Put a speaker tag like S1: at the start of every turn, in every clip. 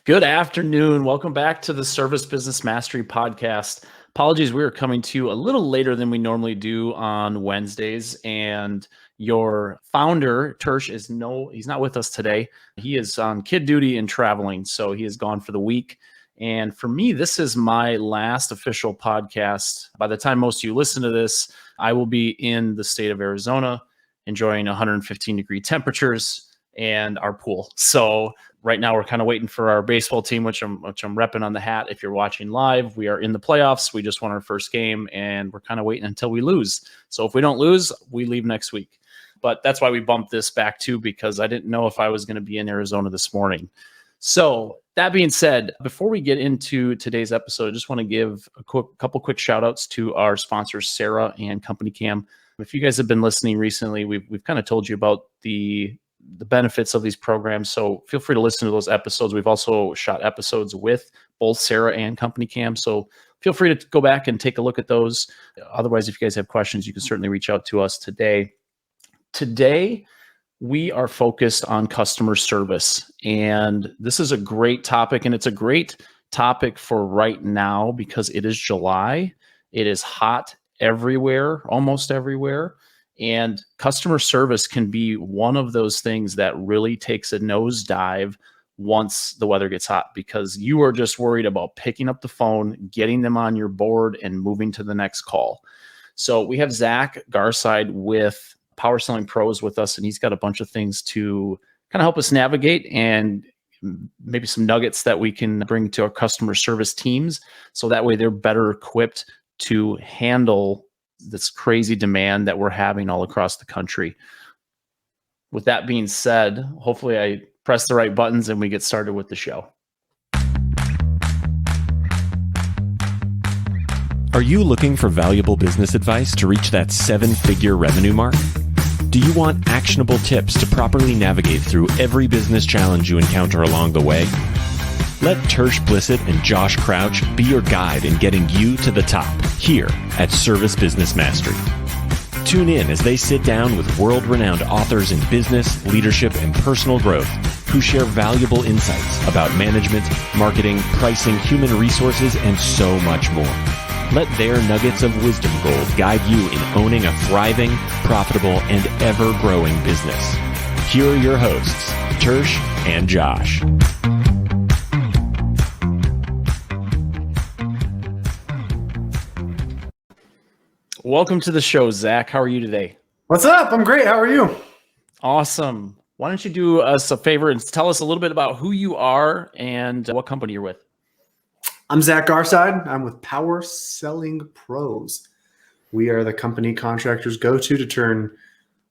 S1: Good afternoon. Welcome back to the Service Business Mastery Podcast. Apologies, we are coming to you a little later than we normally do on Wednesdays. And your founder, Tersh, he's not with us today. He is on kid duty and traveling, so he is gone for the week. And for me, this is my last official podcast. By the time most of you listen to this, I will be in the state of Arizona, enjoying 115-degree temperatures and our pool. So right now we're kind of waiting for our baseball team, which I'm repping on the hat. If you're watching live, we are in the playoffs. We just won our first game and we're kind of waiting until we lose. So if we don't lose, we leave next week. But that's why we bumped this back too, because I didn't know if I was going to be in Arizona this morning. So that being said, before we get into today's episode, I just want to give a couple quick shout outs to our sponsors, Sarah and Company Cam. If you guys have been listening recently, we've kind of told you about the benefits of these programs. So feel free to listen to those episodes. We've also shot episodes with both Sarah and Company Cam. So feel free to go back and take a look at those. Otherwise, if you guys have questions, you can certainly reach out to us today. Today, we are focused on customer service. And this is a great topic. And it's a great topic for right now because it is July. It is hot everywhere, almost everywhere. And customer service can be one of those things that really takes a nosedive once the weather gets hot, because you are just worried about picking up the phone, getting them on your board, and moving to the next call. So we have Zac Garside with Power Selling Pros with us, and he's got a bunch of things to kind of help us navigate and maybe some nuggets that we can bring to our customer service teams. So that way they're better equipped to handle this crazy demand that we're having all across the country. With that being said, hopefully I press the right buttons and we get started with the show.
S2: Are you looking for valuable business advice to reach that 7-figure revenue mark? Do you want actionable tips to properly navigate through every business challenge you encounter along the way? Let Tersh Blissett and Josh Crouch be your guide in getting you to the top here at Service Business Mastery. Tune in as they sit down with world-renowned authors in business, leadership, and personal growth who share valuable insights about management, marketing, pricing, human resources, and so much more. Let their nuggets of wisdom gold guide you in owning a thriving, profitable, and ever-growing business. Here are your hosts, Tersh and Josh.
S1: Welcome to the show, Zac. How are you today?
S3: What's up? I'm great. How are you?
S1: Awesome. Why don't you do us a favor and tell us a little bit about who you are and what company you're with?
S3: I'm Zac Garside. I'm with Power Selling Pros. We are the company contractors go to turn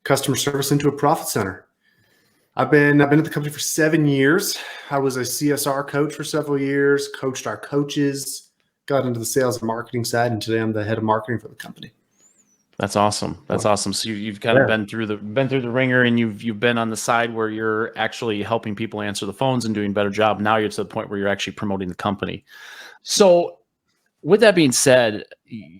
S3: customer service into a profit center. I've been at the company for 7 years. I was a CSR coach for several years, coached our coaches, got into the sales and marketing side, and today I'm the head of marketing for the company.
S1: That's awesome. That's awesome. So you've kind of been through the ringer, and you've been on the side where you're actually helping people answer the phones and doing a better job. Now you're to the point where you're actually promoting the company. So with that being said,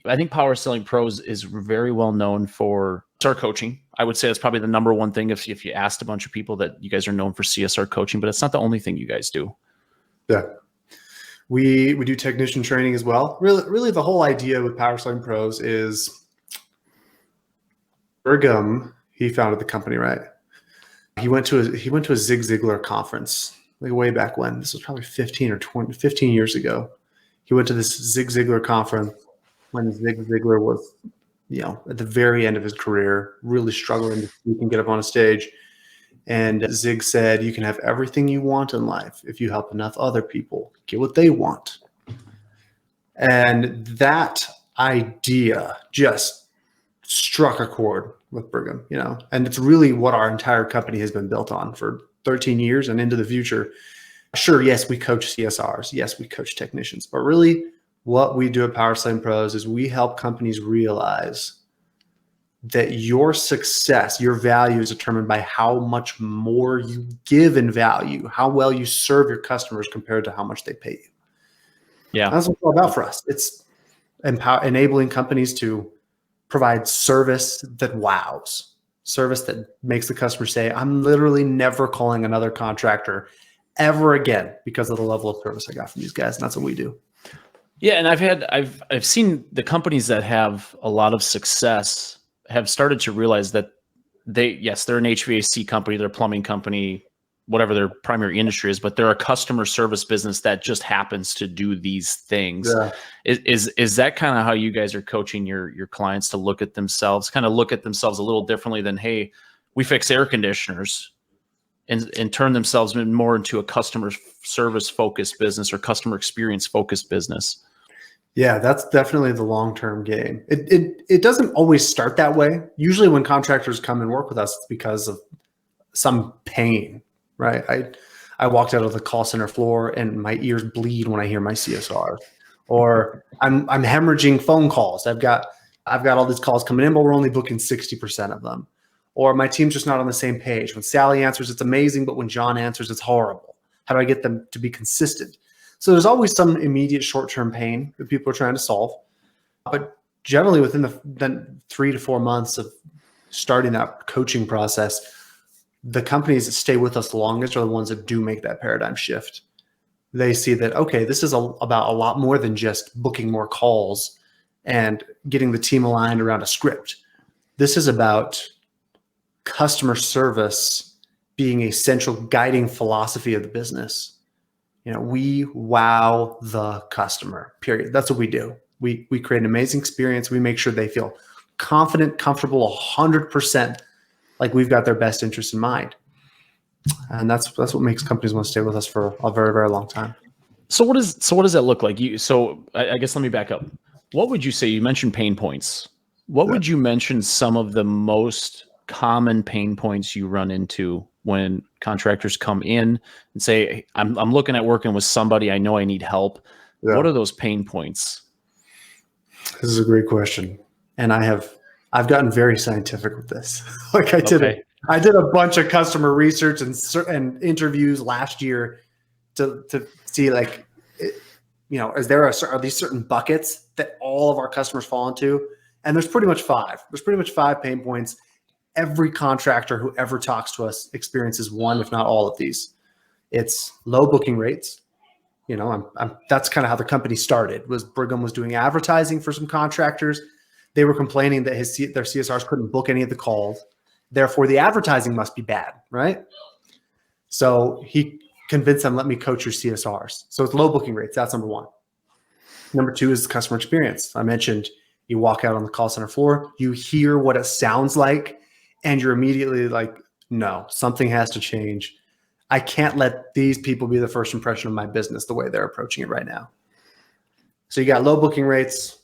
S1: I think Power Selling Pros is very well known for CSR coaching. I would say that's probably the number one thing if you asked a bunch of people that you guys are known for CSR coaching, but it's not the only thing you guys do.
S3: Yeah. We do technician training as well. Really the whole idea with Power Selling Pros is Brigham, he founded the company, right? He went to a Zig Ziglar conference like way back when. This was probably 15 years ago. He went to this Zig Ziglar conference when Zig Ziglar was, at the very end of his career, really struggling to speak and get up on a stage. And Zig said, you can have everything you want in life if you help enough other people get what they want. And that idea just struck a chord with Brigham, and it's really what our entire company has been built on for 13 years and into the future. Sure, yes, we coach CSRs. Yes, we coach technicians. But really what we do at Power Selling Pros is we help companies realize that your success, your value is determined by how much more you give in value, how well you serve your customers compared to how much they pay you.
S1: Yeah.
S3: That's what it's all about for us. It's enabling companies to provide service that wows, service that makes the customer say, I'm literally never calling another contractor ever again because of the level of service I got from these guys. And that's what we do.
S1: Yeah, and I've seen the companies that have a lot of success have started to realize that they're an HVAC company, they're a plumbing company, whatever their primary industry is, but they're a customer service business that just happens to do these things.
S3: Yeah.
S1: Is that kind of how you guys are coaching your clients to look at themselves a little differently than, hey, we fix air conditioners, and turn themselves more into a customer service focused business or customer experience focused business?
S3: Yeah, that's definitely the long-term game. It doesn't always start that way. Usually when contractors come and work with us, it's because of some pain, right? I walked out of the call center floor and my ears bleed when I hear my CSR, or I'm hemorrhaging phone calls. I've got all these calls coming in, but we're only booking 60% of them. Or my team's just not on the same page. When Sally answers, it's amazing, but when John answers, it's horrible. How do I get them to be consistent? So there's always some immediate short-term pain that people are trying to solve. But generally within the 3 to 4 months of starting that coaching process, the companies that stay with us the longest are the ones that do make that paradigm shift. They see that, okay, this is about a lot more than just booking more calls and getting the team aligned around a script. This is about customer service being a central guiding philosophy of the business. We wow the customer, period. That's what we do. We create an amazing experience. We make sure they feel confident, comfortable, 100%, like we've got their best interest in mind. And that's what makes companies want to stay with us for a very, very long time.
S1: So what does that look like? I guess let me back up. What would you say? You mentioned pain points. What would you mention some of the most common pain points you run into when contractors come in and say, I'm looking at working with somebody, I know I need help. Yeah. What are those pain points? This
S3: is a great question. And I've gotten very scientific with this. Like I did a bunch of customer research and interviews last year to see, like, are these certain buckets that all of our customers fall into? And there's pretty much 5. There's pretty much 5 pain points. Every contractor who ever talks to us experiences one, if not all of these. It's low booking rates. That's kind of how the company started. Was Brigham was doing advertising for some contractors. They were complaining that their CSRs couldn't book any of the calls. Therefore, the advertising must be bad, right? So he convinced them, let me coach your CSRs. So it's low booking rates. That's number 1. Number 2 is the customer experience. I mentioned you walk out on the call center floor, you hear what it sounds like, and you're immediately like, no, something has to change. I can't let these people be the first impression of my business the way they're approaching it right now. So you got low booking rates,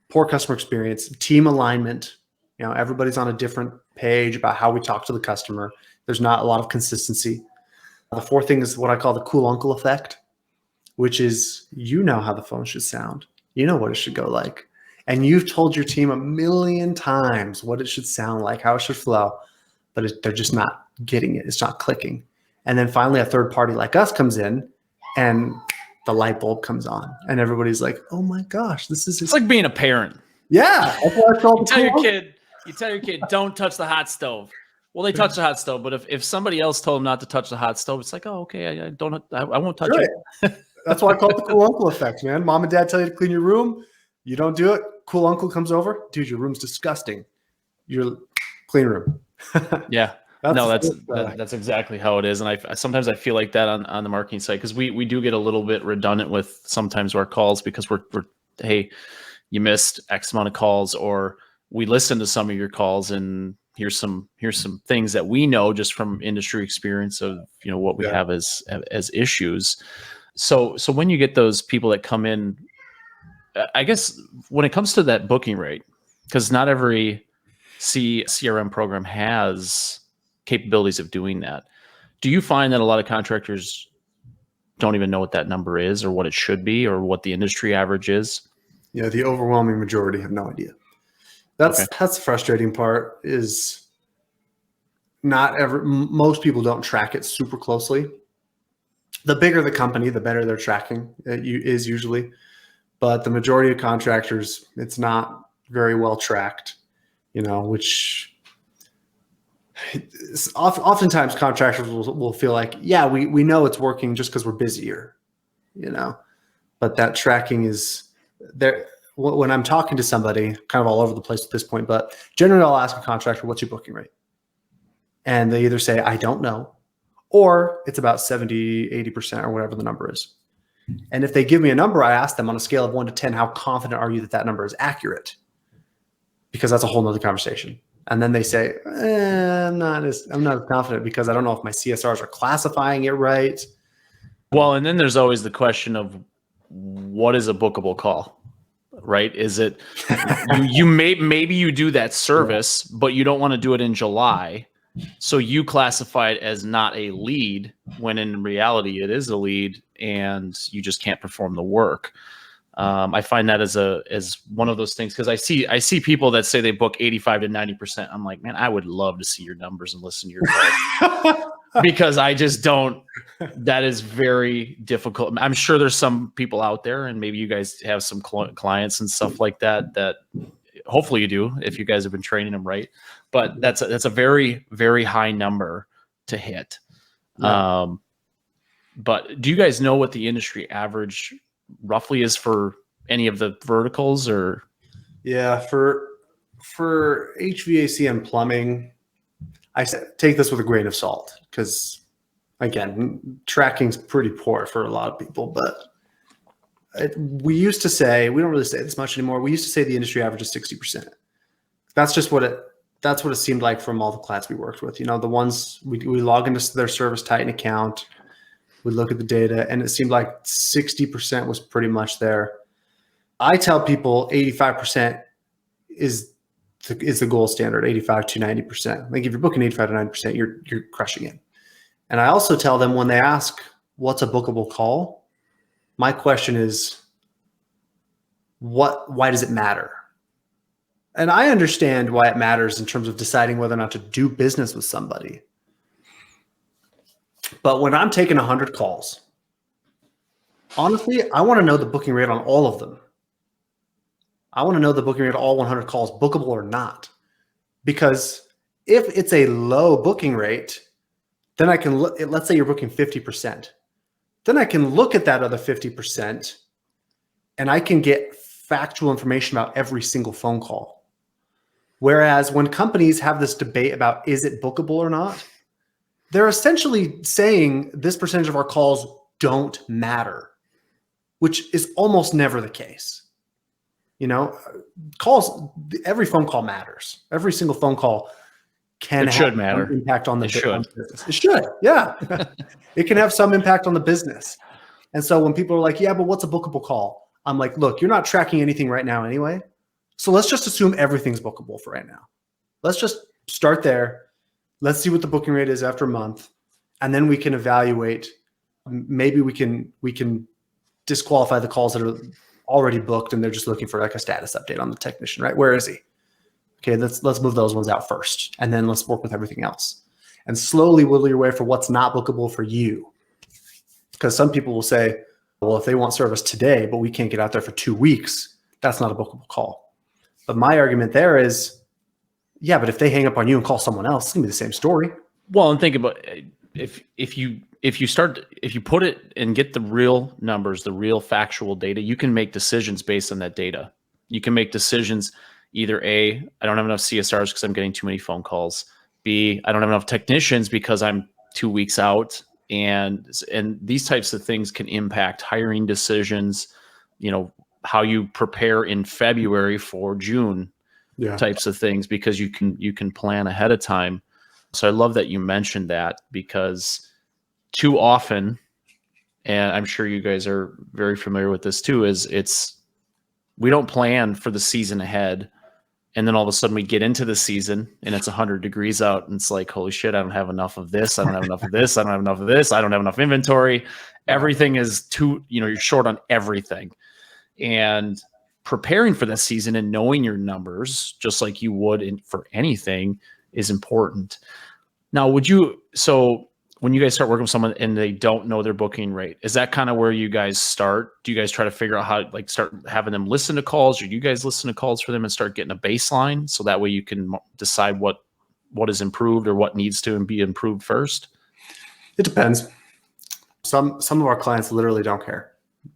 S3: poor customer experience, team alignment. Everybody's on a different page about how we talk to the customer. There's not a lot of consistency. The 4th thing is what I call the cool uncle effect, which is, how the phone should sound. You know what it should go like. And you've told your team 1,000,000 times what it should sound like, how it should flow, but they're just not getting it. It's not clicking. And then finally, a third party like us comes in and the light bulb comes on and everybody's like, oh my gosh, it's
S1: like being a parent.
S3: Yeah. That's what I
S1: you tell your kid, don't touch the hot stove. Well, they touch the hot stove, but if somebody else told them not to touch the hot stove, it's like, oh, okay, I won't touch it.
S3: That's why I call it the cool uncle effect, man. Mom and dad tell you to clean your room. You don't do it. Cool uncle comes over. Dude, your room's disgusting. Your clean room.
S1: Yeah. That's exactly how it is. And sometimes I feel like that on the marketing side, because we do get a little bit redundant with sometimes our calls because we're hey, you missed X amount of calls, or we listened to some of your calls and here's some things that we know just from industry experience of what we have as issues. So when you get those people that come in, I guess when it comes to that booking rate, because not every CRM program has capabilities of doing that. Do you find that a lot of contractors don't even know what that number is or what it should be or what the industry average is?
S3: Yeah, the overwhelming majority have no idea. That's the frustrating part is most people don't track it super closely. The bigger the company, the better they're tracking is usually. But the majority of contractors, it's not very well tracked, which Oftentimes contractors will feel like, yeah, we know it's working just because we're busier, but that tracking is there. When I'm talking to somebody, kind of all over the place at this point, but generally I'll ask a contractor, what's your booking rate? And they either say, I don't know, or it's about 70, 80% or whatever the number is. And if they give me a number, I ask them on a scale of 1 to 10, how confident are you that number is accurate? Because that's a whole nother conversation. And then they say, I'm not as confident because I don't know if my CSRs are classifying it right.
S1: Well, and then there's always the question of what is a bookable call, right? Is it maybe you do that service, but you don't want to do it in July. So you classify it as not a lead when in reality it is a lead and you just can't perform the work. I find that as one of those things, because I see people that say they book 85 to 90%. I'm like, man, I would love to see your numbers and listen to your calls because I just don't. That is very difficult. I'm sure there's some people out there, and maybe you guys have some clients and stuff like that. That hopefully you do if you guys have been training them right. But that's a very, very high number to hit. Yeah. But do you guys know what the industry average roughly is for any of the verticals? Or
S3: yeah, for HVAC and plumbing, I take this with a grain of salt because again, tracking's pretty poor for a lot of people. But we used to say, we don't really say this much anymore, we used to say the industry average is 60%. That's just what it seemed like from all the clients we worked with. The ones we log into their Service Titan account, we look at the data, and it seemed like 60% was pretty much there. I tell people 85% is the gold standard, 85 to 90%. Like if you're booking 85 to 90%, you're crushing it. And I also tell them when they ask, what's a bookable call? My question is, why does it matter? And I understand why it matters in terms of deciding whether or not to do business with somebody. But when I'm taking 100 calls, honestly, I want to know the booking rate on all of them. I want to know the booking rate of all 100 calls, bookable or not. Because if it's a low booking rate, then I can look, let's say you're booking 50%. Then I can look at that other 50% and I can get factual information about every single phone call. Whereas when companies have this debate about is it bookable or not, they're essentially saying this percentage of our calls don't matter, which is almost never the case. Calls, every phone call matters. Every single phone call can have some impact on the business. It should, yeah. It can have some impact on the business. And so when people are like, yeah, but what's a bookable call? I'm like, look, you're not tracking anything right now anyway. So let's just assume everything's bookable for right now. Let's just start there. Let's see what the booking rate is after a month. And then we can evaluate. Maybe we can disqualify the calls that are already booked and they're just looking for like a status update on the technician, right? Where is he? Okay, let's move those ones out first. And then let's work with everything else. And slowly whittle your way for what's not bookable for you. Because some people will say, well, if they want service today, but we can't get out there for 2 weeks, that's not a bookable call. But my argument there is, yeah, but if they hang up on you and call someone else, it's gonna be the same story.
S1: Well, and think about if you put it and get the real numbers, the real factual data, you can make decisions based on that data. You can make decisions either A, I don't have enough CSRs because I'm getting too many phone calls. B, I don't have enough technicians because I'm 2 weeks out. And these types of things can impact hiring decisions, how you prepare in February for June. Yeah. Types of things, because you can plan ahead of time. So I love that you mentioned that, because too often, and I'm sure you guys are very familiar with this too, is we don't plan for the season ahead, and then all of a sudden we get into the season and it's 100 degrees out and it's like, holy shit, I don't have enough of this, I don't have enough of this, I don't have enough of this, I don't have enough inventory. Everything is you're short on everything. And preparing for the season and knowing your numbers, just like you would for anything, is important. Now, so when you guys start working with someone and they don't know their booking rate, is that kind of where you guys start? Do you guys try to figure out how, start having them listen to calls, or you guys listen to calls for them and start getting a baseline so that way you can decide what what is improved or what needs to be improved first?
S3: It depends. Some of our clients literally don't care.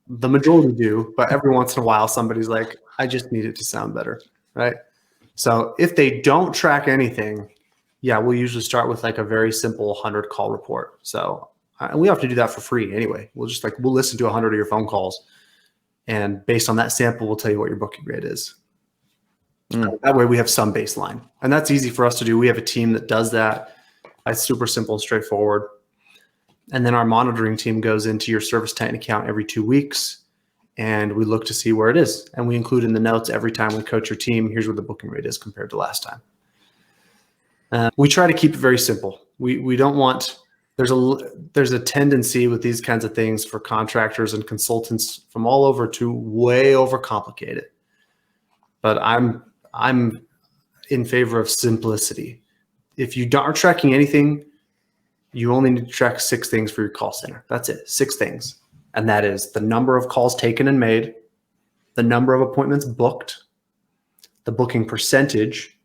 S3: The majority do, but every once in a while, somebody's like, I just need it to sound better, right? So if they don't track anything, yeah, we'll usually start with like a very simple 100 call report. So and we have to do that for free anyway. We'll listen to 100 of your phone calls, and based on that sample, we'll tell you what your booking rate is. That way we have some baseline, and that's easy for us to do. We have a team that does that. It's super simple and straightforward. And then our monitoring team goes into your Service Titan account every 2 weeks, and we look to see where it is. And we include in the notes every time we coach your team, here's what the booking rate is compared to last time. We try to keep it very simple. We don't want, there's a tendency with these kinds of things for contractors and consultants from all over to way overcomplicate it. But I'm in favor of simplicity. If you aren't tracking anything, you only need to track 6 things for your call center. That's it, 6 things. And that is the number of calls taken and made, the number of appointments booked, the booking percentage,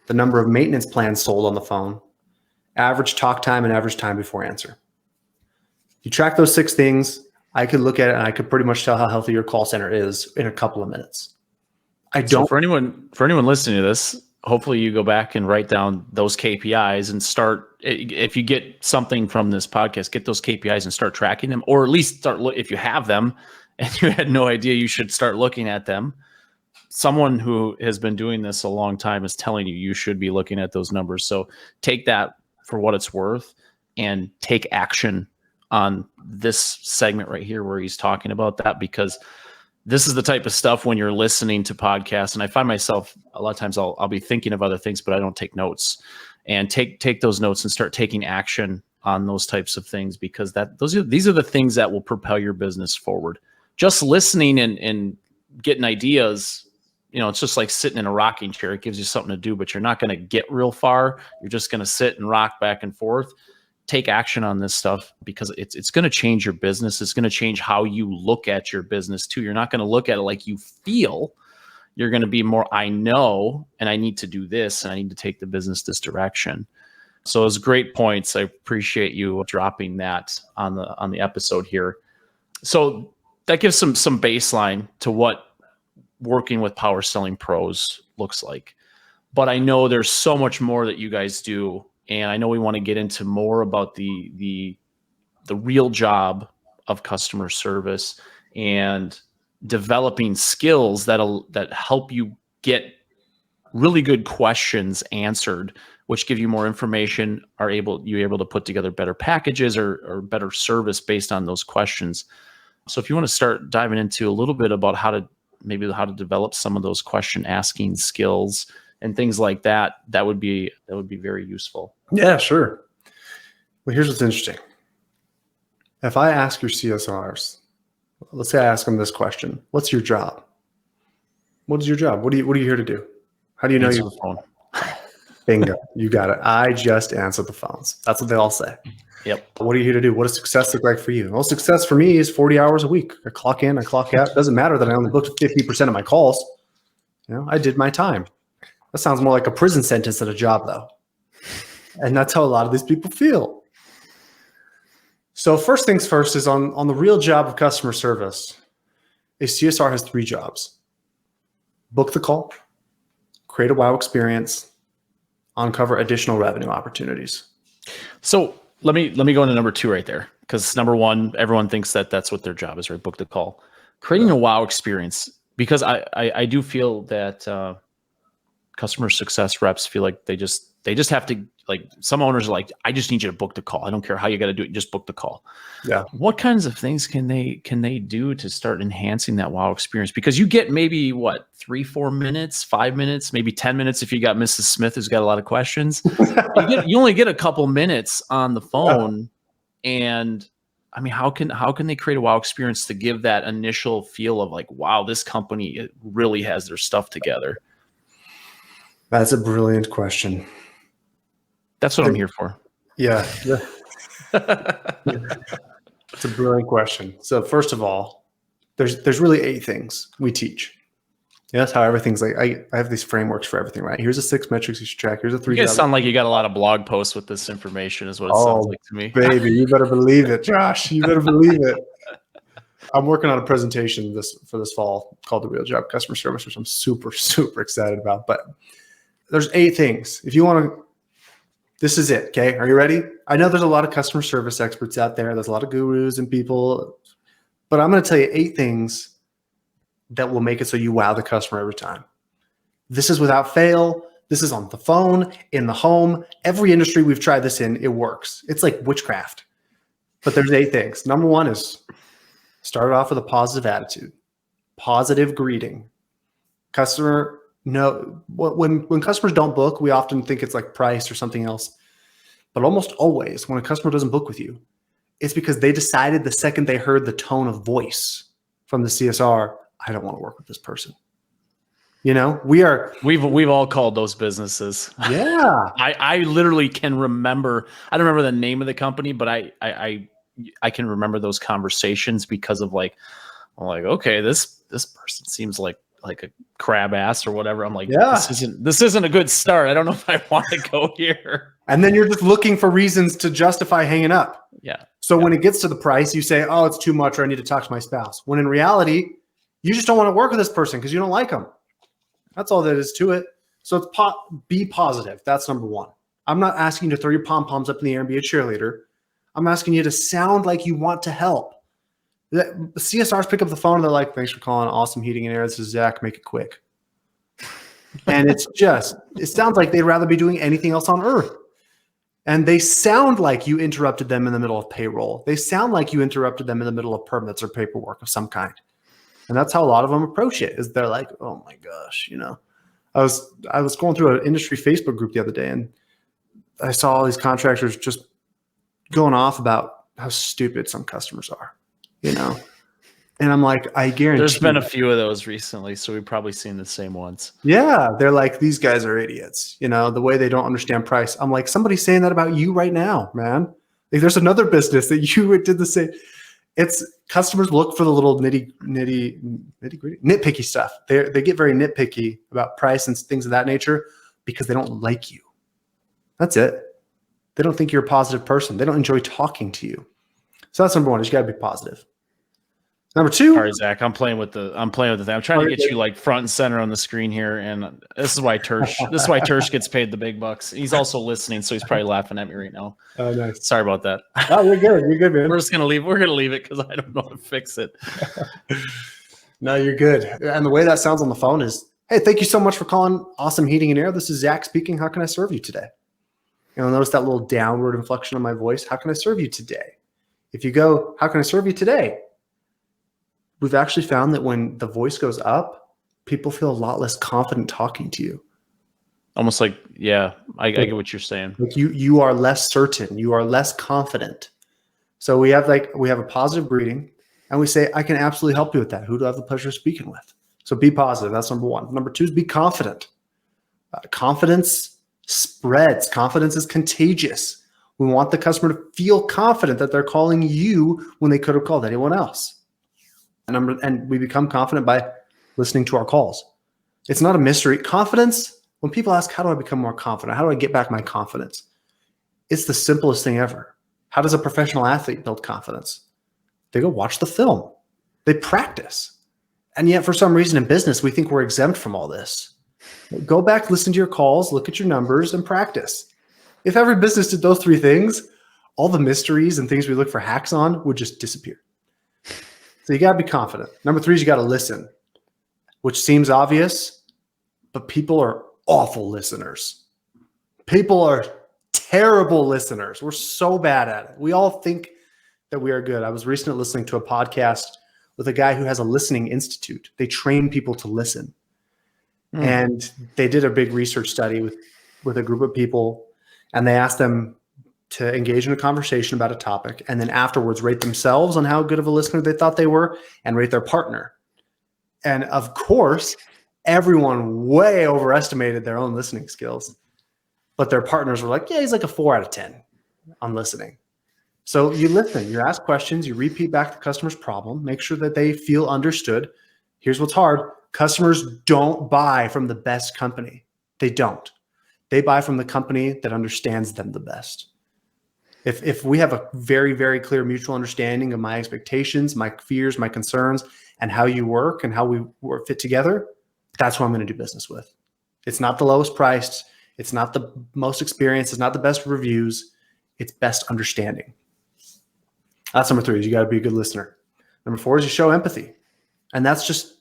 S3: the number of maintenance plans sold on the phone, average talk time, and average time before answer. You track those 6 things, I could look at it and I could pretty much tell how healthy your call center is in a couple of minutes.
S1: So for anyone listening to this, hopefully you go back and write down those KPIs and start, if you get something from this podcast, get those KPIs and start tracking them, or at least if you have them and you had no idea, you should start looking at them. Someone who has been doing this a long time is telling you should be looking at those numbers. So take that for what it's worth and take action on this segment right here where he's talking about that, because this is the type of stuff when you're listening to podcasts, and I find myself a lot of times I'll be thinking of other things, but I don't take notes. And take those notes and start taking action on those types of things, because these are the things that will propel your business forward. Just listening and getting ideas, it's just like sitting in a rocking chair. It gives you something to do, but you're not going to get real far. You're just going to sit and rock back and forth. Take action on this stuff, because it's going to change your business. It's going to change how you look at your business too. You're not going to look at it like you feel. You're going to be more, I know, and I need to do this, and I need to take the business this direction. So those great points. I appreciate you dropping that on the episode here. So that gives some baseline to what working with Power Selling Pros looks like. But I know there's so much more that you guys do. And I know we want to get into more about the real job of customer service and developing skills that help you get really good questions answered, which give you more information, you're able to put together better packages or better service based on those questions. So if you want to start diving into a little bit about how to develop some of those question asking skills and things like that, that would be very useful.
S3: Yeah, sure. Well, here's what's interesting. If I ask your CSRs, let's say I ask them this question: what's your job? What is your job? What are you here to do? How do you know
S1: Answer
S3: you?
S1: the phone.
S3: Bingo, you got it. I just answer the phones. That's what they all say.
S1: Yep.
S3: What are you here to do? What does success look like for you? Well, success for me is 40 hours a week. I clock in, I clock out. It doesn't matter that I only booked 50% of my calls. I did my time. That sounds more like a prison sentence than a job, though. And that's how a lot of these people feel. So first things first is on the real job of customer service. A CSR has 3 jobs: book the call, create a wow experience, uncover additional revenue opportunities. So
S1: let me go into number 2 right there, because number 1, everyone thinks that's what their job is, right? Book the call, creating a wow experience, because I do feel that customer success reps feel like they just have to, like, some owners are like, I just need you to book the call. I don't care how you got to do it. Just book the call.
S3: Yeah.
S1: What kinds of things can they do to start enhancing that wow experience? Because you get maybe 3-4 minutes, 5 minutes, maybe 10 minutes. If you got Mrs. Smith, who's got a lot of questions, you only get a couple minutes on the phone. Yeah. And I mean, how can they create a wow experience to give that initial feel of like, wow, this company, it really has their stuff together?
S3: That's a brilliant question.
S1: That's what I'm here for.
S3: Yeah. It's a brilliant question. So first of all, there's really 8 things we teach. That's how everything's like. I have these frameworks for everything, right? Here's the 6 metrics you should track. Here's the 3.
S1: You guys sound like you got a lot of blog posts with this information, is what it sounds like to me.
S3: Baby, you better believe it, Josh. You better believe it. I'm working on a presentation for this fall called The Real Job Customer Service, which I'm super, super excited about. But there's 8 things. If you want to, this is it. Okay. Are you ready? I know there's a lot of customer service experts out there. There's a lot of gurus and people, but I'm going to tell you 8 things that will make it so you wow the customer every time. This is without fail. This is on the phone, in the home. Every industry we've tried this in, it works. It's like witchcraft. But there's 8 things. Number 1 is start off with a positive attitude, positive greeting. Customer, no, when customers don't book, we often think it's like price or something else. But almost always, when a customer doesn't book with you, it's because they decided the second they heard the tone of voice from the CSR, I don't want to work with this person. We've
S1: all called those businesses.
S3: Yeah.
S1: I literally can remember. I don't remember the name of the company, but I can remember those conversations because of I'm like, okay, this person seems like a crab ass or whatever. I'm like,
S3: yeah,
S1: this isn't a good start. I don't know if I want to go here.
S3: And then you're just looking for reasons to justify hanging up.
S1: Yeah.
S3: So when it gets to the price, you say, oh, it's too much, or I need to talk to my spouse. When in reality, you just don't want to work with this person because you don't like them. That's all that is to it. So it's be positive. That's number 1. I'm not asking you to throw your pom-poms up in the air and be a cheerleader. I'm asking you to sound like you want to help. The CSRs pick up the phone and they're like, thanks for calling Awesome Heating and Air. This is Zach. Make it quick. And it sounds like they'd rather be doing anything else on earth. And they sound like you interrupted them in the middle of payroll. They sound like you interrupted them in the middle of permits or paperwork of some kind. And that's how a lot of them approach it, is they're like, oh my gosh, I was going through an industry Facebook group the other day, and I saw all these contractors just going off about how stupid some customers are, And I'm like, I guarantee
S1: there's been a few of those recently, so we've probably seen the same ones.
S3: Yeah, they're like, these guys are idiots, the way they don't understand price. I'm like, somebody's saying that about you right now, man. Like, there's another business that you did the same. It's customers look for the little nitty-gritty, nitpicky stuff. They get very nitpicky about price and things of that nature because they don't like you. That's it. They don't think you're a positive person. They don't enjoy talking to you. So that's number 1. You got to be positive. Number 2.
S1: Sorry, Zach. I'm playing with the thing. I'm trying to get you front and center on the screen here, and this is why Tersh gets paid the big bucks. He's also listening, so he's probably laughing at me right now.
S3: Oh, nice.
S1: Sorry about that.
S3: Oh, you're good. You're good, man.
S1: We're gonna leave it because I don't know how to fix it.
S3: No, you're good. And the way that sounds on the phone is, hey, thank you so much for calling Awesome Heating and Air. This is Zach speaking. How can I serve you today? You'll notice that little downward inflection on my voice. How can I serve you today? If you go, how can I serve you today? We've actually found that when the voice goes up, people feel a lot less confident talking to you.
S1: Almost like, yeah, I get what you're saying.
S3: Like you are less certain. You are less confident. So we have a positive greeting, and we say, I can absolutely help you with that. Who do I have the pleasure of speaking with? So be positive. That's number 1. Number 2 is be confident. Confidence spreads. Confidence is contagious. We want the customer to feel confident that they're calling you when they could have called anyone else. And we become confident by listening to our calls. It's not a mystery. Confidence, when people ask, how do I become more confident? How do I get back my confidence? It's the simplest thing ever. How does a professional athlete build confidence? They go watch the film. They practice. And yet, for some reason in business, we think we're exempt from all this. Go back, listen to your calls, look at your numbers, and practice. If every business did those 3 things, all the mysteries and things we look for hacks on would just disappear. So you got to be confident. Number 3 is you got to listen, which seems obvious, but people are awful listeners. People are terrible listeners. We're so bad at it. We all think that we are good. I was recently listening to a podcast with a guy who has a listening institute. They train people to listen. And they did a big research study with a group of people, and they asked them to engage in a conversation about a topic, and then afterwards rate themselves on how good of a listener they thought they were and rate their partner. And of course, everyone way overestimated their own listening skills, but their partners were like, yeah, he's like a 4 out of 10 on listening. So you listen, you ask questions, you repeat back the customer's problem, make sure that they feel understood. Here's what's hard. Customers don't buy from the best company. They don't. They buy from the company that understands them the best. If we have a very, very clear mutual understanding of my expectations, my fears, my concerns, and how you work and how we fit together, that's who I'm going to do business with. It's not the lowest priced. It's not the most experienced. It's not the best reviews. It's best understanding. That's number 3 is you got to be a good listener. Number 4 is you show empathy. And that's just,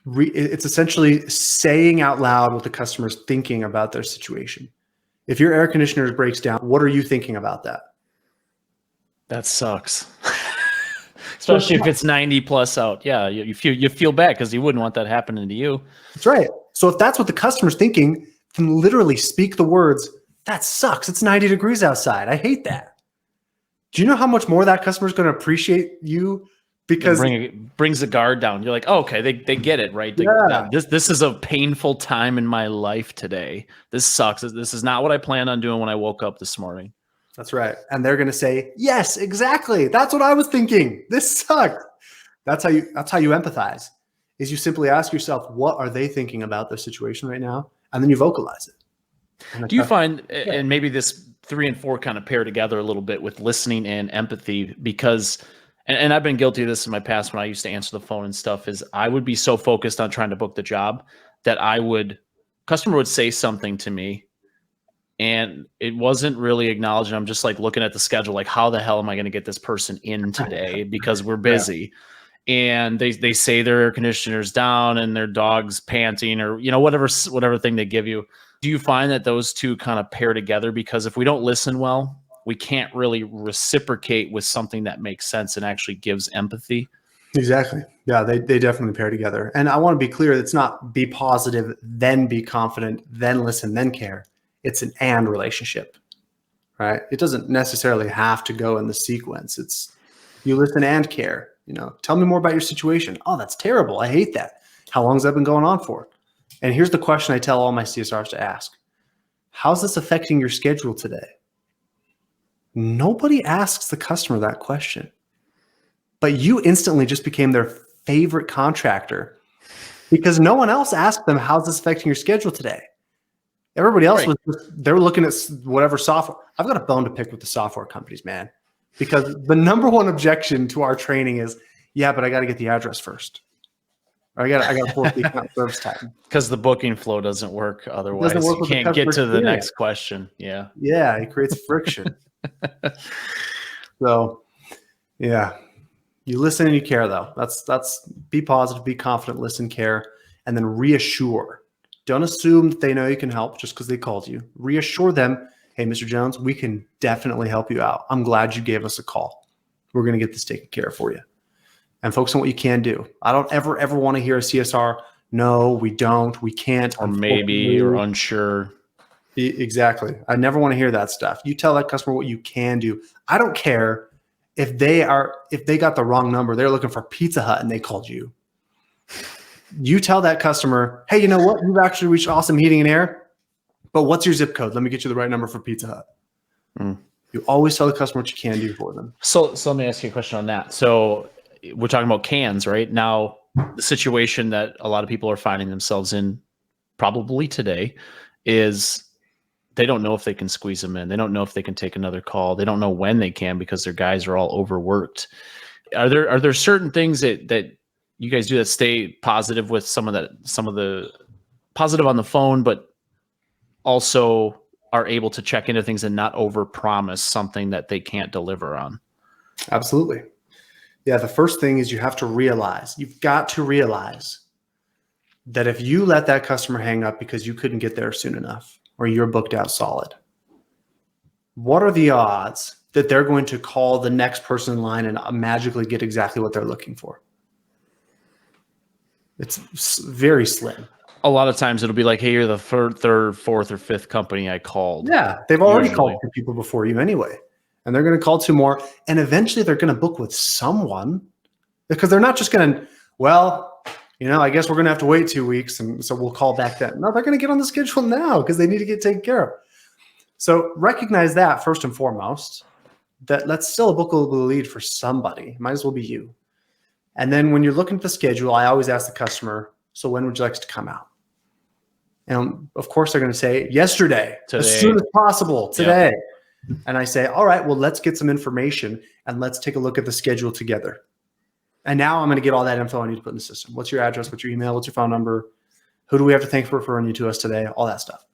S3: it's essentially saying out loud what the customer's thinking about their situation. If your air conditioner breaks down, what are you thinking about that?
S1: That sucks. Especially if it's 90 plus out. Yeah, you feel bad because you wouldn't want that happening to you.
S3: That's right. So if that's what the customer's thinking, can literally speak the words, that sucks. It's 90 degrees outside. I hate that. Do you know how much more that customer's going to appreciate you? Because
S1: brings the guard down. You're like, oh, okay, they get it, right? This is a painful time in my life today. This sucks. This is not what I planned on doing when I woke up this morning.
S3: That's right. And they're going to say, yes, exactly. That's what I was thinking. This sucked. That's how you empathize, is you simply ask yourself, what are they thinking about their situation right now? And then you vocalize it.
S1: Do you find, and maybe this 3 and 4 kind of pair together a little bit with listening and empathy, because and I've been guilty of this in my past when I used to answer the phone and stuff, is I would be so focused on trying to book the job that customer would say something to me and it wasn't really acknowledging. I'm just like looking at the schedule, like, how the hell am I going to get this person in today? Because we're busy. Yeah. And they say their air conditioner's down and their dog's panting, or, whatever thing they give you. Do you find that those two kind of pair together? Because if we don't listen well, we can't really reciprocate with something that makes sense and actually gives empathy.
S3: Exactly. Yeah, they definitely pair together. And I want to be clear, it's not be positive, then be confident, then listen, then care. It's an and relationship, right? It doesn't necessarily have to go in the sequence. It's you listen and care. Tell me more about your situation. Oh, that's terrible. I hate that. How long has that been going on for? And here's the question I tell all my CSRs to ask. How's this affecting your schedule today? Nobody asks the customer that question, but you instantly just became their favorite contractor because no one else asked them, how's this affecting your schedule today? Everybody else they were looking at whatever software. I've got a bone to pick with the software companies, man, because the number one objection to our training is, yeah, but I got to get the address first. Or I got to force the account service time.
S1: Because the booking flow doesn't work otherwise. You can't get to the next question. Yeah.
S3: Yeah, it creates friction. So, yeah, you listen and you care, though. That's be positive, be confident, listen, care, and then reassure. Don't assume that they know you can help just because they called you. Reassure them, hey, Mr. Jones, we can definitely help you out. I'm glad you gave us a call. We're going to get this taken care of for you. And focus on what you can do. I don't ever want to hear a CSR, no, we don't, we can't.
S1: Or maybe, or unsure.
S3: Exactly. I never want to hear that stuff. You tell that customer what you can do. I don't care if they got the wrong number, they're looking for Pizza Hut and they called you. You tell that customer, hey, you know what? You've actually reached Awesome Heating and Air, but what's your zip code? Let me get you the right number for Pizza Hut. You always tell the customer what you can do for them.
S1: So let me ask you a question on that. So we're talking about cans, right? Now, the situation that a lot of people are finding themselves in probably today is they don't know if they can squeeze them in. They don't know if they can take another call. They don't know when they can because their guys are all overworked. Are there certain things that you guys do that stay positive with some of the positive on the phone, but also are able to check into things and not overpromise something that they can't deliver on?
S3: Absolutely. Yeah, the first thing is you've got to realize that if you let that customer hang up because you couldn't get there soon enough or you're booked out solid, what are the odds that they're going to call the next person in line and magically get exactly what they're looking for? It's very slim.
S1: A lot of times it'll be like, hey, you're the third, fourth, or fifth company I called.
S3: Yeah, they've already called two people before you anyway. And they're going to call two more. And eventually they're going to book with someone because they're not just going to, I guess we're going to have to wait 2 weeks. And so we'll call back then. No, they're going to get on the schedule now because they need to get taken care of. So recognize that first and foremost, that's still a bookable lead for somebody. Might as well be you. And then when you're looking at the schedule, I always ask the customer, so when would you like us to come out? And of course, they're going to say yesterday,
S1: Today.
S3: as soon as possible, today. Yep. And I say, all right, well, let's get some information and let's take a look at the schedule together. And now I'm going to get all that info I need to put in the system. What's your address? What's your email? What's your phone number? Who do we have to thank for referring you to us today? All that stuff.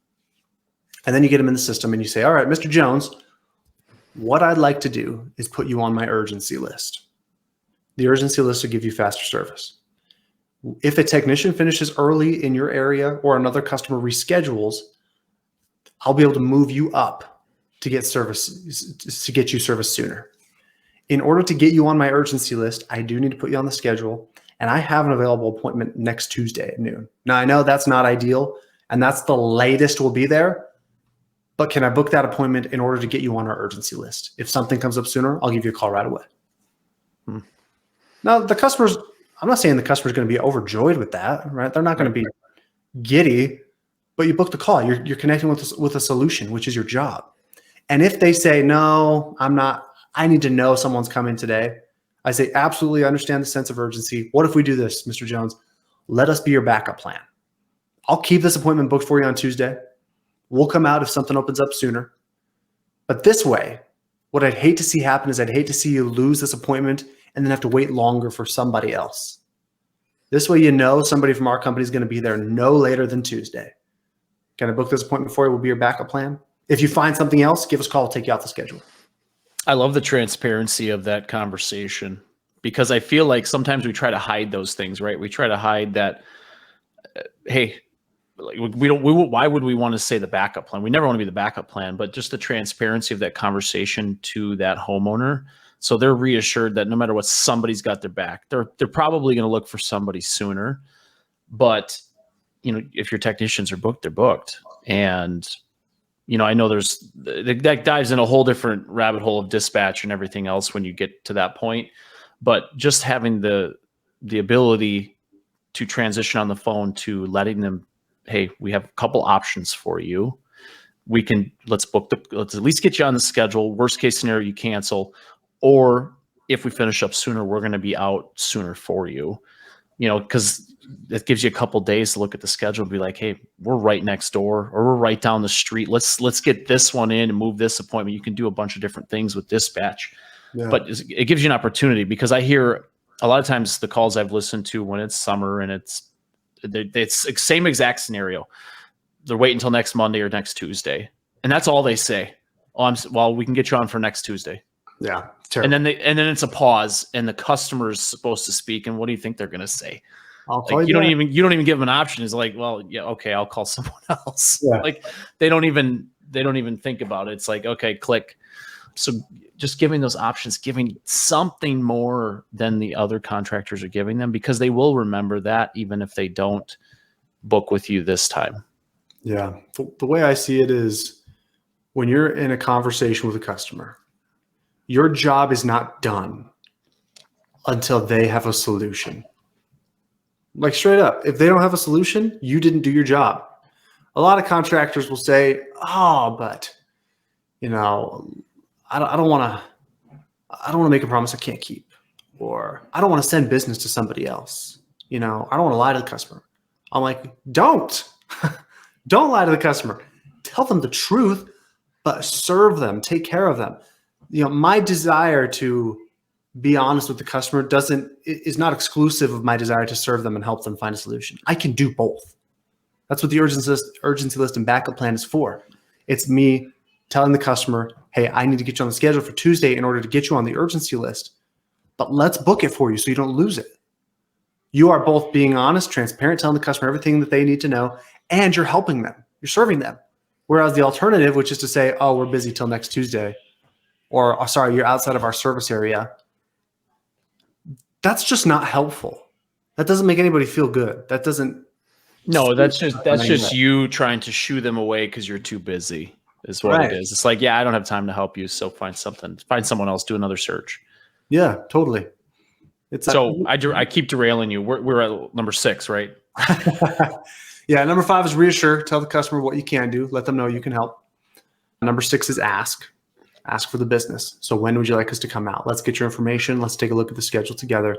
S3: And then you get them in the system and you say, all right, Mr. Jones, what I'd like to do is put you on my urgency list. The urgency list will give you faster service. If a technician finishes early in your area or another customer reschedules, I'll be able to move you up to get service, to get you service sooner. In order to get you on my urgency list, I do need to put you on the schedule, and I have an available appointment next Tuesday at noon. Now, I know that's not ideal, and that's the latest we'll be there, but can I book that appointment in order to get you on our urgency list? If something comes up sooner, I'll give you a call right away. Now, the customers, I'm not saying the customer's going to be overjoyed with that, right? They're not going to be giddy, but you book the call. You're connecting with a solution, which is your job. And if they say, no, I'm not, I need to know someone's coming today, I say, absolutely understand the sense of urgency. What if we do this, Mr. Jones? Let us be your backup plan. I'll keep this appointment booked for you on Tuesday. We'll come out if something opens up sooner. But this way, what I'd hate to see happen is I'd hate to see you lose this appointment and then have to wait longer for somebody else. This way, you know somebody from our company is going to be there no later than Tuesday. Can I book this appointment for you? We'll be your backup plan. If you find something else, give us a call. We'll take you off the schedule.
S1: I love the transparency of that conversation because I feel like sometimes we try to hide those things, right? We try to hide that, hey, why would we want to say the backup plan? We never want to be the backup plan, but just the transparency of that conversation to that homeowner. So they're reassured that no matter what, somebody's got their back. They're probably going to look for somebody sooner, but if your technicians are booked, they're booked. And I know that dives in a whole different rabbit hole of dispatch and everything else when you get to that point. But just having the ability to transition on the phone to letting them, hey, we have a couple options for you. Let's at least get you on the schedule. Worst case scenario, you cancel. Or if we finish up sooner, we're going to be out sooner for you. Because it gives you a couple days to look at the schedule and be like, hey, we're right next door or we're right down the street. Let's get this one in and move this appointment. You can do a bunch of different things with dispatch. Yeah. But it gives you an opportunity because I hear a lot of times the calls I've listened to when it's summer and it's the same exact scenario. They're waiting until next Monday or next Tuesday. And that's all they say. Well, we can get you on for next Tuesday.
S3: Yeah.
S1: Terrible. And then it's a pause and the customer is supposed to speak. And what do you think they're going to say? You don't even give them an option. It's like, well, yeah, okay, I'll call someone else. Yeah. Like they don't even think about it. It's like, okay, click. So just giving those options, giving something more than the other contractors are giving them, because they will remember that even if they don't book with you this time.
S3: Yeah. The way I see it is when you're in a conversation with a customer, your job is not done until they have a solution. Like straight up, if they don't have a solution, you didn't do your job. A lot of contractors will say, oh, but I don't want to make a promise I can't keep, or I don't want to send business to somebody else. I don't want to lie to the customer. I'm like, don't lie to the customer. Tell them the truth, but serve them, take care of them. My desire to be honest with the customer is not exclusive of my desire to serve them and help them find a solution. I can do both. That's what the urgency list and backup plan is for. It's me telling the customer, hey, I need to get you on the schedule for Tuesday in order to get you on the urgency list, but let's book it for you so you don't lose it. You are both being honest, transparent, telling the customer everything that they need to know, and you're helping them. You're serving them. Whereas the alternative, which is to say, oh, we're busy till next Tuesday, or oh, sorry, you're outside of our service area, that's just not helpful. That doesn't make anybody feel good. That doesn't.
S1: No, that's just you trying to shoo them away because you're too busy. Is what it is. It's like, yeah, I don't have time to help you, so find someone else, do another search.
S3: Yeah, totally.
S1: I keep derailing you. We're at number 6, right?
S3: Yeah, number 5 is reassure. Tell the customer what you can do. Let them know you can help. Number 6 is ask. Ask for the business. So when would you like us to come out? Let's get your information. Let's take a look at the schedule together.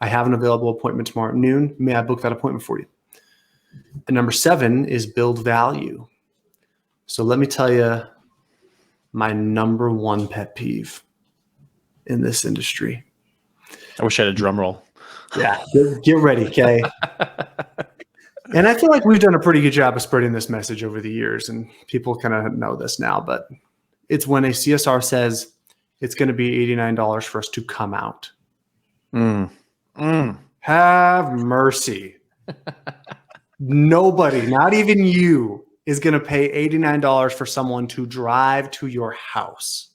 S3: I have an available appointment tomorrow at noon. May I book that appointment for you? And number 7 is build value. So let me tell you my number 1 pet peeve in this industry.
S1: I wish I had a drum roll.
S3: Yeah, get ready, okay? And I feel like we've done a pretty good job of spreading this message over the years, and people kind of know this now, but it's when a CSR says it's going to be $89 for us to come out. Have mercy. Nobody, not even you, is going to pay $89 for someone to drive to your house.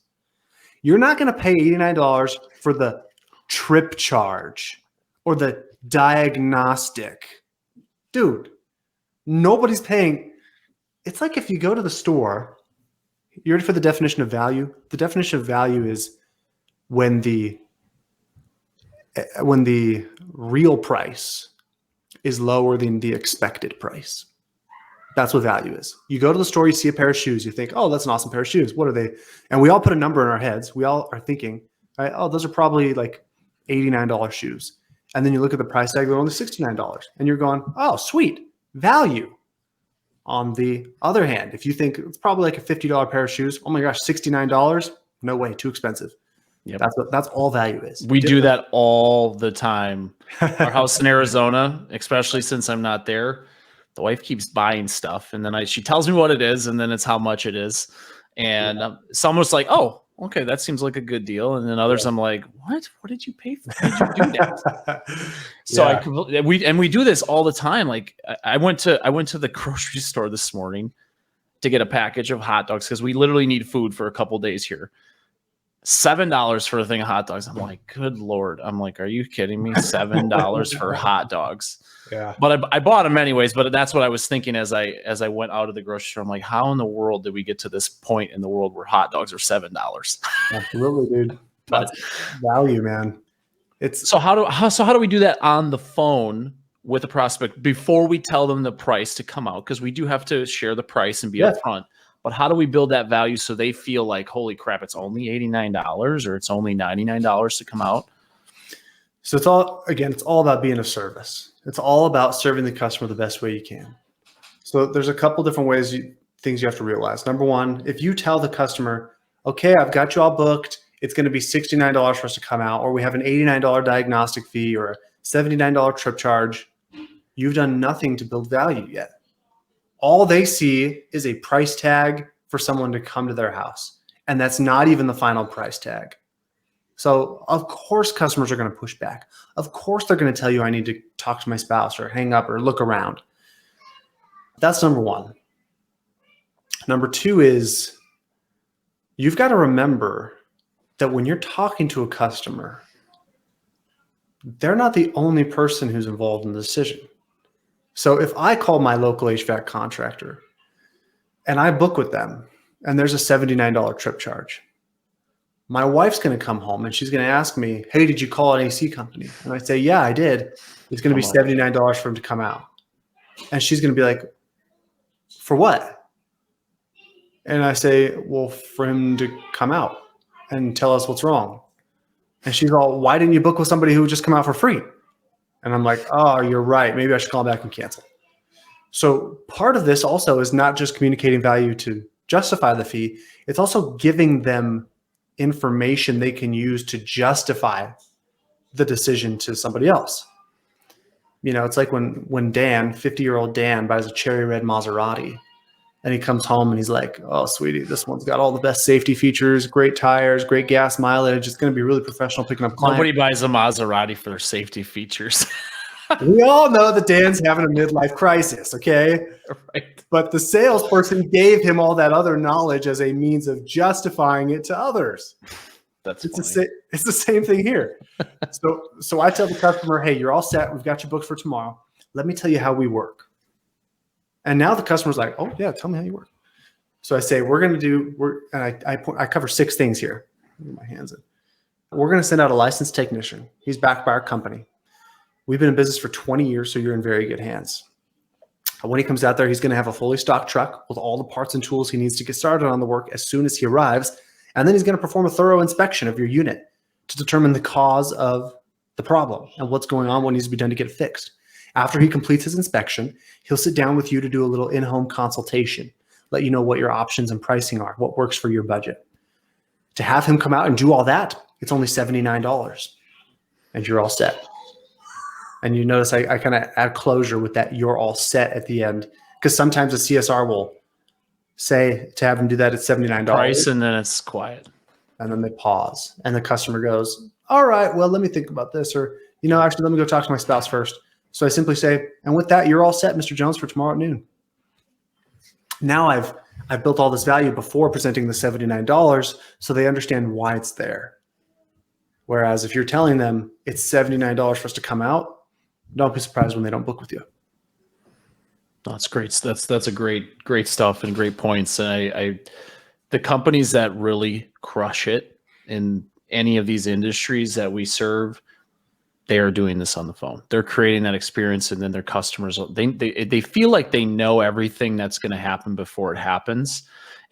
S3: You're not going to pay $89 for the trip charge or the diagnostic. Dude, nobody's paying. It's like if you go to the store, you ready for the definition of value? The definition of value is when the real price is lower than the expected price. That's what value is. You go to the store, you see a pair of shoes, you think, oh, that's an awesome pair of shoes. What are they? And we all put a number in our heads. We all are thinking, right, oh, those are probably like $89 shoes. And then you look at the price tag, they're only $69. And you're going, oh, sweet, value. On the other hand, if you think it's probably like a $50 pair of shoes, oh my gosh, $69? No way, too expensive.
S1: Yep.
S3: That's all value is.
S1: We do that all the time. Our house in Arizona, especially since I'm not there, the wife keeps buying stuff, and then she tells me what it is, and then it's how much it is. And some was like, oh, okay, that seems like a good deal. And then others, I'm like, what? What did you pay for? Did you do that? So we do this all the time. Like I went to the grocery store this morning to get a package of hot dogs because we literally need food for a couple days here. $7 for a thing of hot dogs. I'm like, good Lord. I'm like, are you kidding me? $7 for hot dogs.
S3: Yeah.
S1: But I bought them anyways, but that's what I was thinking as I went out of the grocery store. I'm like, how in the world did we get to this point in the world where hot dogs are $7?
S3: Absolutely, dude. That's value, man.
S1: So how do we do that on the phone with a prospect before we tell them the price to come out? Because we do have to share the price and be upfront. But how do we build that value so they feel like, holy crap, it's only $89 or it's only $99 to come out?
S3: So it's all about being of service. It's all about serving the customer the best way you can. So there's a couple different things you have to realize. Number one, if you tell the customer, okay, I've got you all booked, it's going to be $69 for us to come out, or we have an $89 diagnostic fee or a $79 trip charge, you've done nothing to build value yet. All they see is a price tag for someone to come to their house. And that's not even the final price tag. So of course customers are going to push back. Of course they're going to tell you I need to talk to my spouse or hang up or look around. That's number one. Number two is you've got to remember that when you're talking to a customer, they're not the only person who's involved in the decision. So if I call my local HVAC contractor and I book with them and there's a $79 trip charge, my wife's going to come home and she's going to ask me, hey, did you call an AC company? And I say, yeah, I did. It's going to be $79 for him to come out. And she's going to be like, for what? And I say, well, for him to come out and tell us what's wrong. And she's all, why didn't you book with somebody who would just come out for free? And I'm like, oh, you're right. Maybe I should call back and cancel. So part of this also is not just communicating value to justify the fee. It's also giving them information they can use to justify the decision to somebody else. You know, it's like when Dan, 50-year-old Dan, buys a cherry red Maserati and he comes home and he's like, oh, sweetie, this one's got all the best safety features, great tires, great gas mileage. It's going to be really professional picking up clients.
S1: Nobody buys a Maserati for their safety features.
S3: We all know that Dan's having a midlife crisis, okay?
S1: Right.
S3: But the salesperson gave him all that other knowledge as a means of justifying it to others.
S1: It's
S3: the same thing here. So I tell the customer, hey, you're all set. We've got you booked for tomorrow. Let me tell you how we work. And now the customer's like, oh, yeah, tell me how you work. So I say, I cover 6 things here. Get my hands in. We're going to send out a licensed technician. He's backed by our company. We've been in business for 20 years, so you're in very good hands. When he comes out there, he's going to have a fully stocked truck with all the parts and tools he needs to get started on the work as soon as he arrives. And then he's going to perform a thorough inspection of your unit to determine the cause of the problem and what's going on, what needs to be done to get it fixed. After he completes his inspection, he'll sit down with you to do a little in-home consultation, let you know what your options and pricing are, what works for your budget. To have him come out and do all that, it's only $79 and you're all set. And you notice I kind of add closure with that "you're all set" at the end, because sometimes a CSR will say to have them do that at $79.
S1: Price, and then it's quiet.
S3: And then they pause and the customer goes, all right, well, let me think about this. Or, actually, let me go talk to my spouse first. So I simply say, and with that, you're all set, Mr. Jones, for tomorrow at noon. Now I've built all this value before presenting the $79 so they understand why it's there. Whereas if you're telling them it's $79 for us to come out, don't be surprised when they don't book with you.
S1: That's great. That's a great stuff and great points. And the companies that really crush it in any of these industries that we serve, they are doing this on the phone. They're creating that experience, and then their customers, they feel like they know everything that's going to happen before it happens.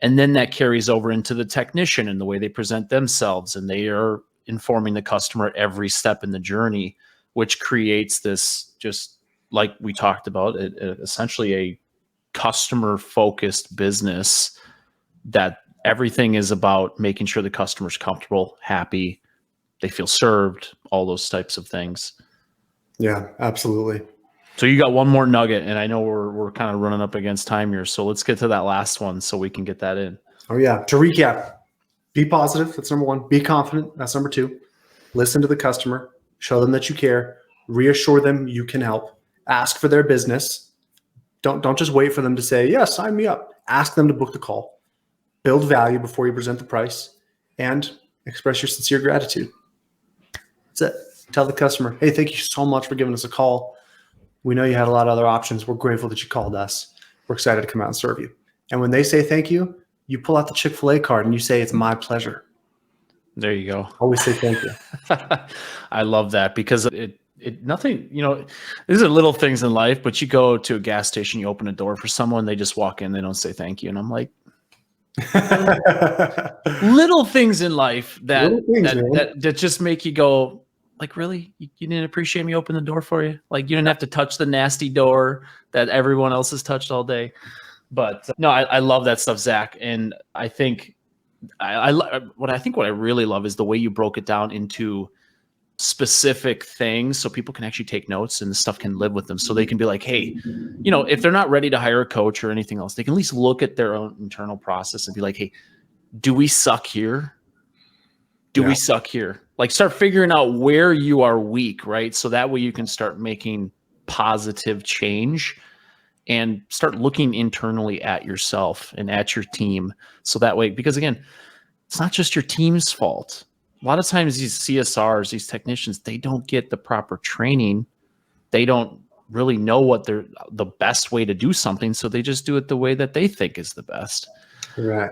S1: And then that carries over into the technician and the way they present themselves, and they are informing the customer at every step in the journey, which creates this, just like we talked about, essentially a customer-focused business that everything is about making sure the customer's comfortable, happy, they feel served, all those types of things.
S3: Yeah, absolutely.
S1: So you got one more nugget, and I know we're kind of running up against time here, so let's get to that last one so we can get that in.
S3: Oh yeah. To recap, be positive. That's number one. Be confident. That's number two. Listen to the customer. Show them that you care. Reassure them you can help. Ask for their business. Don't just wait for them to say, yeah, sign me up. Ask them to book the call. Build value before you present the price, and express your sincere gratitude. That's it. Tell the customer, hey, thank you so much for giving us a call. We know you had a lot of other options. We're grateful that you called us. We're excited to come out and serve you. And when they say thank you, you pull out the Chick-fil-A card and you say, it's my pleasure.
S1: There you go.
S3: Always say thank you.
S1: I love that, because nothing, these are little things in life, but you go to a gas station, you open a door for someone, they just walk in, they don't say thank you. And I'm like, little things in life that just make you go, like, really? You didn't appreciate me opening the door for you? Like, you didn't have to touch the nasty door that everyone else has touched all day. But no, I love that stuff, Zach. And I think what I really love is the way you broke it down into specific things, so people can actually take notes and the stuff can live with them, so they can be like, hey, if they're not ready to hire a coach or anything else, they can at least look at their own internal process and be like, hey, do we suck here? We suck here? Like, start figuring out where you are weak, right? So that way you can start making positive change and start looking internally at yourself and at your team. So that way, because again, it's not just your team's fault. A lot of times these CSRs, these technicians, they don't get the proper training. They don't really know what the best way to do something. So they just do it the way that they think is the best.
S3: Right.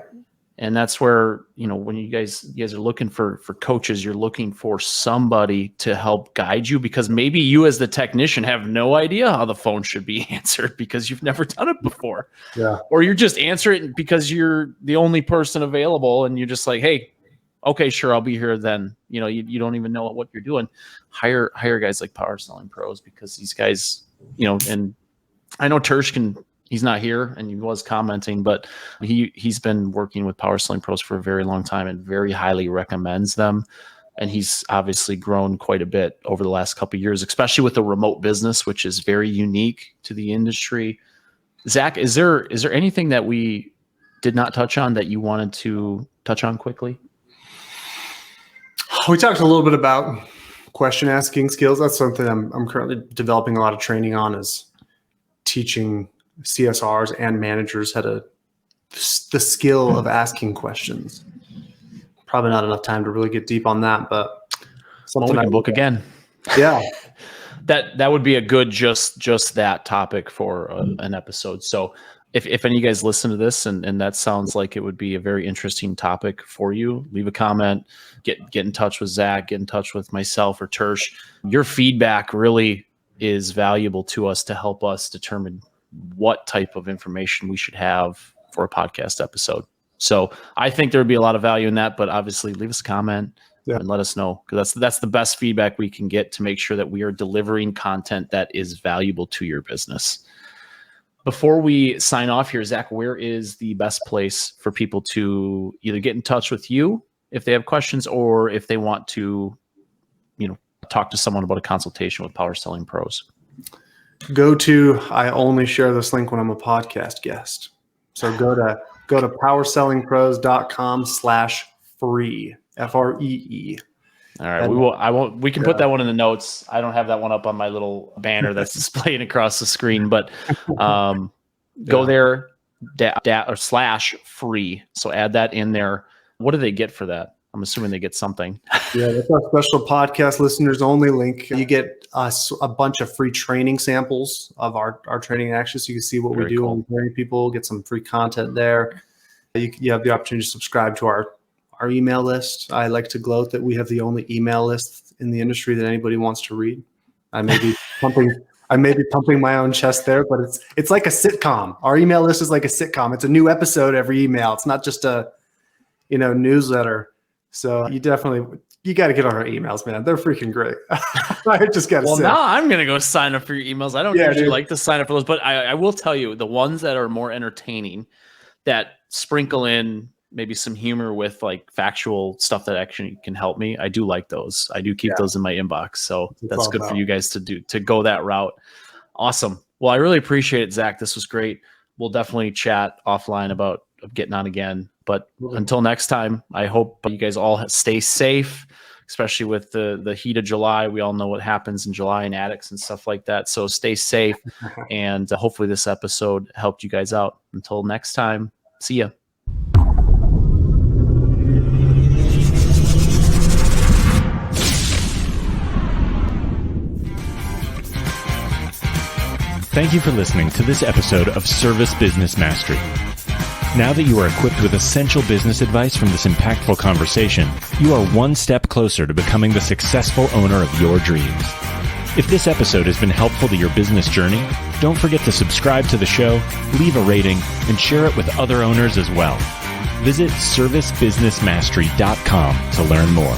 S1: And that's where, when you guys are looking for coaches, you're looking for somebody to help guide you, because maybe you as the technician have no idea how the phone should be answered because you've never done it before. Yeah. Or you just answer it because you're the only person available and you're just like, hey, okay, sure, I'll be here then. You don't even know what you're doing. Hire guys like Power Selling Pros, because these guys, and I know Tersh he's not here and he was commenting, but he's been working with Power Selling Pros for a very long time and very highly recommends them. And he's obviously grown quite a bit over the last couple of years, especially with the remote business, which is very unique to the industry. Zach, is there anything that we did not touch on that you wanted to touch on quickly?
S3: We talked a little bit about question asking skills. That's something I'm currently developing a lot of training on, is teaching CSRs and managers the skill of asking questions. Probably not enough time to really get deep on that, but
S1: something we can book again.
S3: Yeah.
S1: That would be a good just that topic for an episode. So if any of you guys listen to this and that sounds like it would be a very interesting topic for you, leave a comment, get in touch with Zach, get in touch with myself or Tersh. Your feedback really is valuable to us to help us determine what type of information we should have for a podcast episode. So I think there would be a lot of value in that, but obviously leave us a comment, and let us know, because that's the best feedback we can get to make sure that we are delivering content that is valuable to your business. Before we sign off here, Zac, where is the best place for people to either get in touch with you if they have questions, or if they want to, talk to someone about a consultation with Power Selling Pros?
S3: I only share this link when I'm a podcast guest. So go to powersellingpros.com/free, FREE.
S1: All right. We can put that one in the notes. I don't have that one up on my little banner that's displaying across the screen, but go there /free. So add that in there. What do they get for that? I'm assuming they get something.
S3: Yeah, that's our special podcast listeners only link. You get us a bunch of free training samples of our training actions. So you can see what we do when we train people, get some free content there. You have the opportunity to subscribe to our email list. I like to gloat that we have the only email list in the industry that anybody wants to read. I may be pumping my own chest there, but it's like a sitcom. Our email list is like a sitcom. It's a new episode every email. It's not just a newsletter. So you got to get on our emails, man. They're freaking great. I just got to say.
S1: Well, now I'm going to go sign up for your emails. I don't usually like to sign up for those, but I will tell you, the ones that are more entertaining, that sprinkle in maybe some humor with like factual stuff that actually can help me, I do like those. I do keep those in my inbox. So that's good for you guys to go that route. Awesome. Well, I really appreciate it, Zac. This was great. We'll definitely chat offline about getting on again. But until next time, I hope you guys all stay safe, especially with the heat of July. We all know what happens in July in attics and stuff like that. So stay safe. And hopefully this episode helped you guys out. Until next time, see ya.
S2: Thank you for listening to this episode of Service Business Mastery. Now that you are equipped with essential business advice from this impactful conversation, you are one step closer to becoming the successful owner of your dreams. If this episode has been helpful to your business journey, don't forget to subscribe to the show, leave a rating, and share it with other owners as well. Visit servicebusinessmastery.com to learn more.